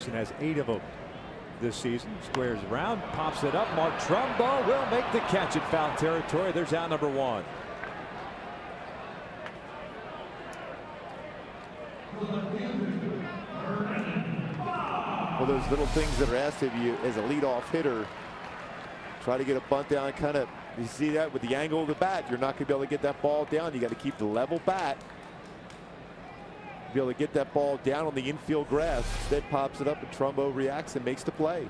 and has 8 of them this season. Squares around, pops it up. Mark Trumbo will make the catch at foul territory. There's out number 1. Well, those little things that are asked of you as a leadoff hitter. Try to get a bunt down, kind of, you see that with the angle of the bat, you're not going to be able to get that ball down. You got to keep the level bat. Be able to get that ball down on the infield grass. Instead pops it up and Trumbo reacts and makes the play.